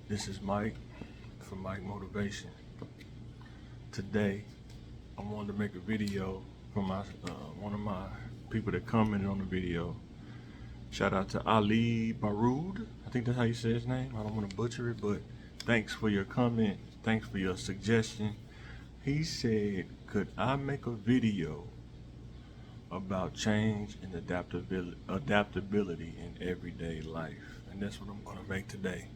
This is Mike from Mike Motivation. Today, I wanted to make a video for one of my people that commented on the video. Shout out to Ali Baroud. I think that's how you say his name. I don't want to butcher it, but thanks for your comment. Thanks for your suggestion. He said, could I make a video about change and adaptability in everyday life? And that's what I'm going to make today.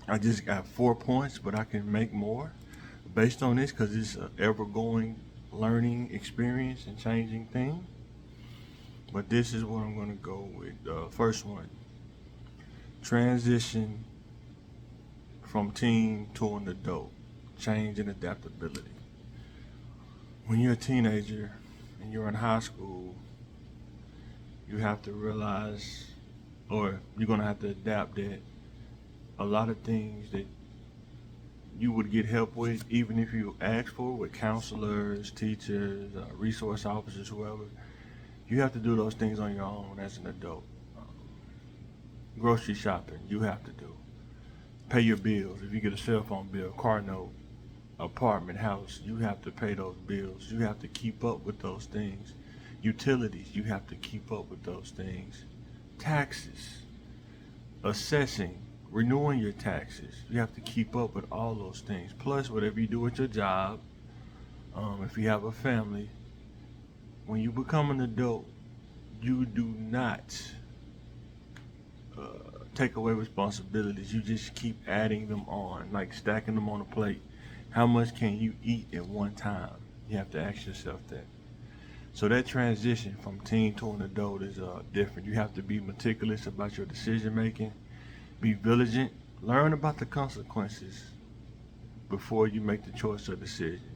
I just got 4 points, but I can make more based on this because it's an ever-going learning experience and changing thing. But this is what I'm going to go with. First one, transition from teen to an adult, change and adaptability. When you're a teenager and you're in high school, you have to realize, or you're going to have to adapt that a lot of things that you would get help with, even if you ask for it, with counselors, teachers, resource officers, whoever, you have to do those things on your own as an adult. Grocery shopping, you have to do. Pay your bills. If you get a cell phone bill, car note, apartment, house, you have to pay those bills. You have to keep up with those things. Utilities, you have to keep up with those things. Taxes, assessing, renewing your taxes. You have to keep up with all those things. Plus, whatever you do with your job, if you have a family, when you become an adult, you do not take away responsibilities. You just keep adding them on, like stacking them on a plate. How much can you eat at one time? You have to ask yourself that. So that transition from teen to an adult is different. You have to be meticulous about your decision making. Be vigilant. Learn about the consequences before you make the choice or decision.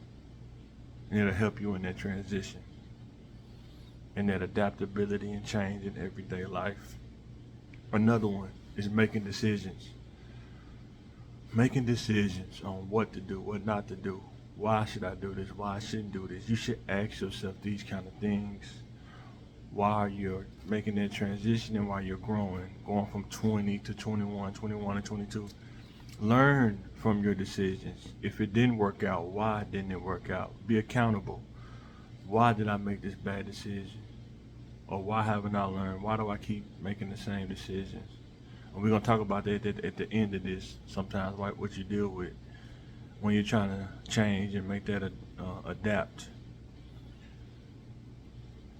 And it'll help you in that transition and that adaptability and change in everyday life. Another one is making decisions. Making decisions on what to do, what not to do. Why should I do this? Why I shouldn't do this? You should ask yourself these kind of things while you're making that transition and while you're growing, going from 20 to 21, 21 to 22. Learn from your decisions. If it didn't work out, why didn't it work out? Be accountable. Why did I make this bad decision? Or why haven't I learned? Why do I keep making the same decisions? And we're going to talk about that at the end of this sometimes, right? What you deal with when you're trying to change and make that adapt.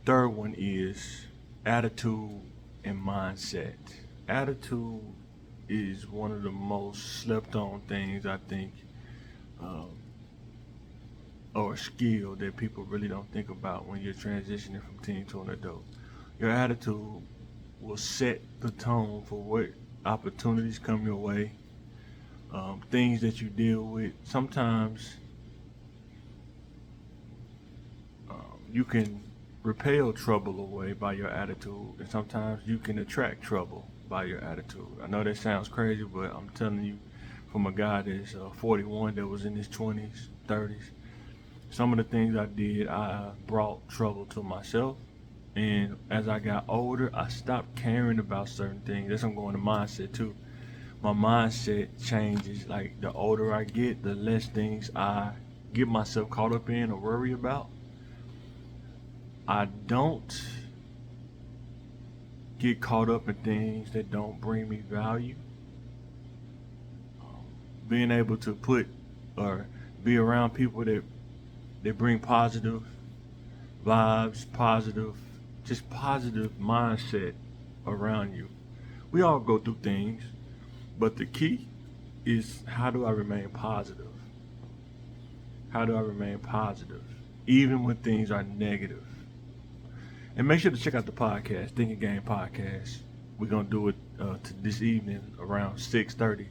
Third one is attitude and mindset. Attitude is one of the most slept on things, I think, or a skill that people really don't think about when you're transitioning from teen to an adult. Your attitude will set the tone for what opportunities come your way, things that you deal with. Sometimes you can repel trouble away by your attitude, and sometimes you can attract trouble by your attitude. I know that sounds crazy, but I'm telling you from a guy that's 41 that was in his 20s, 30s, some of the things I did, I brought trouble to myself. And as I got older, I stopped caring about certain things. That's I'm going to mindset too. My mindset changes. Like the older I get, the less things I get myself caught up in or worry about. I don't get caught up in things that don't bring me value. Being able to put or be around people that bring positive vibes, just positive mindset around you. We all go through things, but the key is, how do I remain positive? How do I remain positive, even when things are negative? And make sure to check out the podcast, Thinking Game Podcast. We're going to do it this evening around 6:30.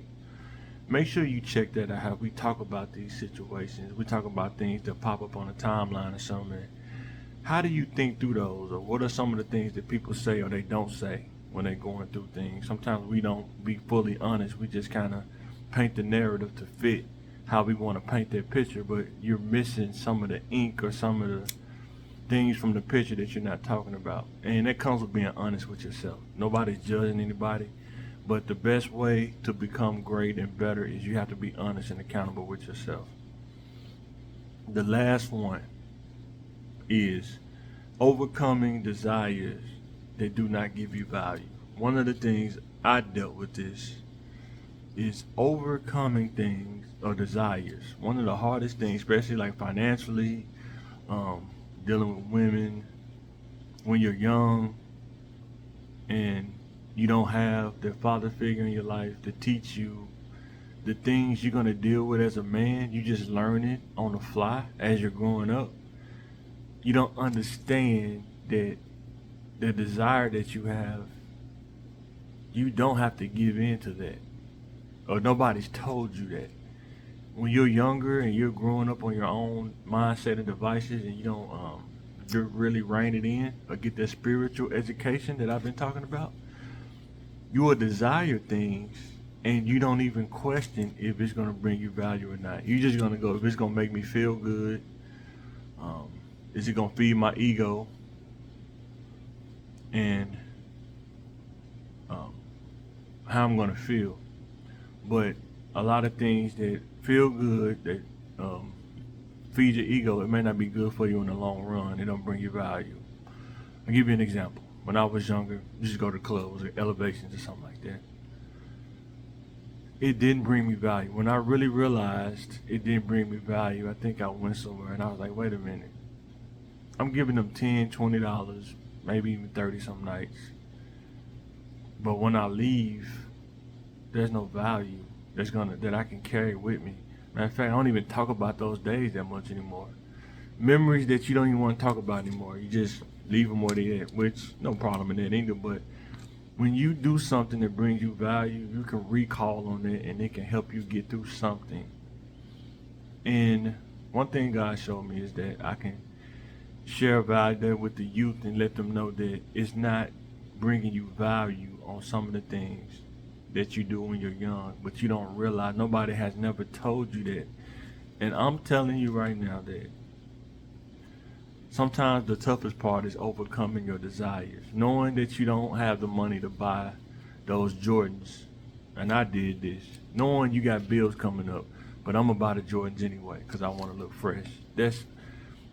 Make sure you check that out, how we talk about these situations. We talk about things that pop up on the timeline or something. How do you think through those? Or what are some of the things that people say or they don't say when they're going through things? Sometimes we don't be fully honest. We just kind of paint the narrative to fit how we want to paint that picture, but you're missing some of the ink or some of the things from the picture that you're not talking about. And that comes with being honest with yourself. Nobody's judging anybody, But the best way to become great and better is you have to be honest and accountable with yourself. The last one is overcoming desires that do not give you value. One of the things I dealt with this is overcoming things or desires. One of the hardest things, especially like financially, dealing with women when you're young and you don't have the father figure in your life to teach you the things you're going to deal with as a man. You just learn it on the fly as you're growing up. You don't understand that the desire that you have, you don't have to give in to that, or nobody's told you that. When you're younger and you're growing up on your own mindset and devices, and you don't you're really rein it in or get that spiritual education that I've been talking about, you will desire things and you don't even question if it's going to bring you value or not. You're just going to go, if it's going to make me feel good, is it going to feed my ego, and how I'm going to feel. But a lot of things that feel good, that feed your ego, it may not be good for you in the long run. It don't bring you value. I'll give you an example. When I was younger, you just go to clubs or elevations or something like that. It didn't bring me value. When I really realized it didn't bring me value, I think I went somewhere and I was like, wait a minute. I'm giving them $10, $20, maybe even 30 some nights. But when I leave, there's no value that I can carry with me. Matter of fact, I don't even talk about those days that much anymore. Memories that you don't even want to talk about anymore. You just leave them where they at, which no problem in that either. But when you do something that brings you value, you can recall on it and it can help you get through something. And one thing God showed me is that I can share value with the youth and let them know that it's not bringing you value on some of the things that you do when you're young, but you don't realize. Nobody has never told you that. And I'm telling you right now that sometimes the toughest part is overcoming your desires, knowing that you don't have the money to buy those Jordans. And I did this, knowing you got bills coming up, but I'm gonna buy the Jordans anyway because I want to look fresh. That's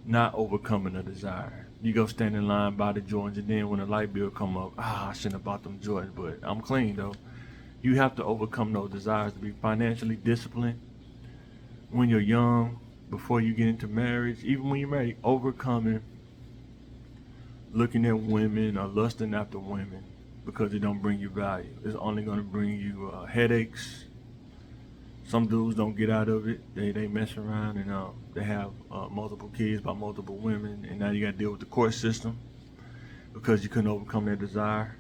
not overcoming a desire. You go stand in line, buy the Jordans, and then when the light bill come up, I shouldn't have bought them Jordans, but I'm clean though. You have to overcome those desires to be financially disciplined when you're young, before you get into marriage, even when you're married. Overcoming looking at women or lusting after women because it don't bring you value. It's only going to bring you headaches. Some dudes don't get out of it. They mess around and they have multiple kids by multiple women, and now you got to deal with the court system because you couldn't overcome their desire.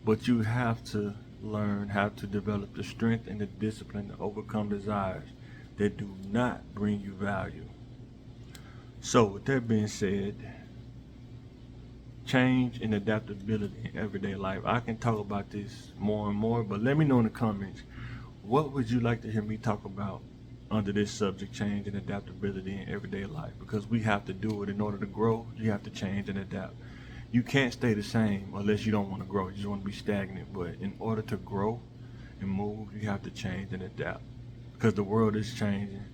But you have to learn how to develop the strength and the discipline to overcome desires that do not bring you value. So with that being said, change and adaptability in everyday life. I can talk about this more and more, but let me know in the comments, what would you like to hear me talk about under this subject, change and adaptability in everyday life? Because we have to do it. In order to grow, you have to change and adapt. You can't stay the same unless you don't want to grow. You just want to be stagnant. But in order to grow and move, you have to change and adapt because the world is changing.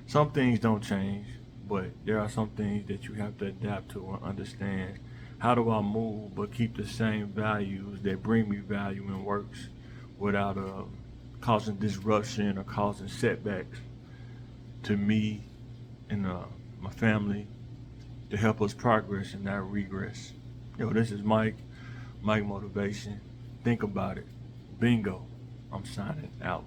Some things don't change, but there are some things that you have to adapt to and understand. How do I move but keep the same values that bring me value and works without causing disruption or causing setbacks to me and my family, to help us progress and not regress? Yo, this is Mike Motivation. Think about it. Bingo. I'm signing out.